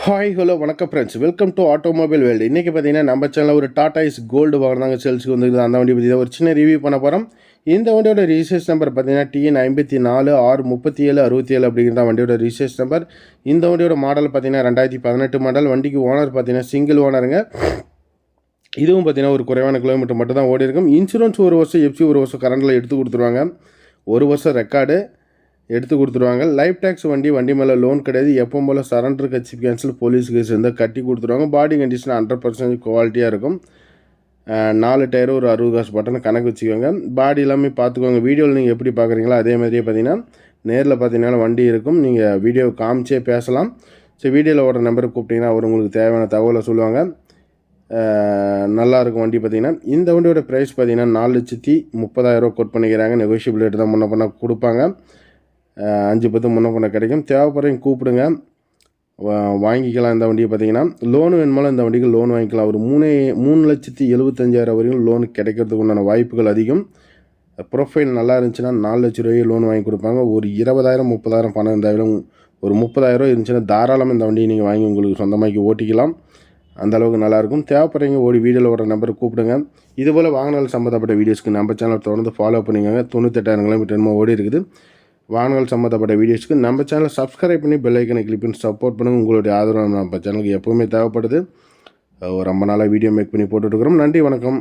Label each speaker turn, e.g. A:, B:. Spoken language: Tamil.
A: ஹாய் ஹலோ வணக்கம் friends, welcome to automobile world. இன்றைக்கி பார்த்தீங்கன்னா நம்ம சேனலில் ஒரு டாடா இஸ் கோல்டு வாங்கினாங்க சேல்ஸுக்கு வந்துருக்குது. அந்த வண்டி பற்றி தான் ஒரு சின்ன ரிவ்யூ பண்ண போகிறோம். இந்த வண்டியோட ரிஜிஸ்ட்ரேஷன் நம்பர் பார்த்தீங்கன்னா TN54R3767 அப்படிங்கிற வண்டியோட ரிஜிஸ்ட்ரேஷன் நம்பர். இந்த வண்டியோட மாடல் பார்த்தீங்கன்னா 2018 மாடல். வண்டிக்கு ஓனர் பார்த்தீங்கன்னா சிங்கிள் ஓனருங்க. இதுவும் பார்த்தீங்கன்னா ஒரு குறைவான கிலோமீட்டர் மட்டும் தான் ஓடி இருக்கும். இன்சூரன்ஸ் ஒரு வருஷம், எஃப்சி ஒரு வருஷம் கரண்டில் எடுத்து கொடுத்துருவாங்க. ஒரு வருஷம் ரெக்கார்டு எடுத்து கொடுத்துருவாங்க. லைஃப் டேக்ஸ் வண்டி மேலே லோன் கிடையாது. எப்பவும் போல் சரண்டர் கட்சி கேன்சல் போலீஸ் கேஸ் இருந்தால் கட்டி கொடுத்துருவாங்க. பாடி கண்டிஷன் 100% குவாலிட்டியாக இருக்கும். 4 டயர் ஒரு 60 காசு பட்டன் கணக்கு வச்சுக்கோங்க. பாடி எல்லாமே பார்த்துக்கோங்க. வீடியோவில் நீங்கள் எப்படி பார்க்குறீங்களோ அதே மாதிரியே பார்த்தீங்கன்னா நேரில் பார்த்தீங்கன்னா வண்டி இருக்கும். நீங்கள் வீடியோ காமிச்சே பேசலாம். சரி, வீடியோவில் ஓடுற நம்பருக்கு கூப்பிட்டிங்கன்னா அவர் உங்களுக்கு தேவையான தகவலை சொல்லுவாங்க. நல்லாயிருக்கும் வண்டி. பார்த்தீங்கன்னா இந்த வண்டியோட ப்ரைஸ் பார்த்தீங்கன்னா 4,30,000 கோட் பண்ணிக்கிறாங்க. நெகோஷியபிள் ரேட்டு தான் முன்ன பண்ண கொடுப்பாங்க. 5-10 முன்ன பண்ண கிடைக்கும். தேவைப்படுறவங்க கூப்பிடுங்க, வாங்கிக்கலாம். இந்த வண்டியை பார்த்தீங்கன்னா லோன் வேணுமாலும் இந்த வண்டிக்கு லோன் வாங்கிக்கலாம். ஒரு 3,75,000 வரைக்கும் லோன் கிடைக்கிறதுக்கு உண்டான வாய்ப்புகள் அதிகம். ப்ரொஃபைல் நல்லா இருந்துச்சுன்னா 4 லட்ச ரூபாய் லோன் வாங்கி கொடுப்பாங்க. ஒரு 20,000 30,000 பணம் இருந்தாலும் ஒரு 30,000 இருந்துச்சுன்னா தாராளமாக இந்த வண்டியை நீங்கள் வாங்கி உங்களுக்கு சொந்தமாக்கி ஓட்டிக்கலாம். அந்தளவுக்கு நல்லாயிருக்கும். தேவைப்படுறவங்க வீடியோவில் வர நம்பருக்கு கூப்பிடுங்க. இதுபோல் வாகனங்கள் சம்மந்தப்பட்ட வீடியோஸ்க்கு நம்ம சேனல் தொடர்ந்து ஃபாலோ பண்ணிக்கோங்க. 98,000 கிலோமீட்டர் என்னமோ ஓடி இருக்குது. வாகனங்கள் சம்மந்தப்பட்ட வீடியோஸ்க்கு நம்ம சேனலை சப்ஸ்கிரைப் பண்ணி பெல் ஐக்கனை கிளிக் பண்ணி சப்போர்ட் பண்ணுங்கள். உங்களுடைய ஆதரவு நம்ம சேனலுக்கு எப்போவுமே தேவைப்படுது. ரொம்ப நாளாக வீடியோ மேக் பண்ணி போட்டுட்ருக்குறோம். நன்றி, வணக்கம்.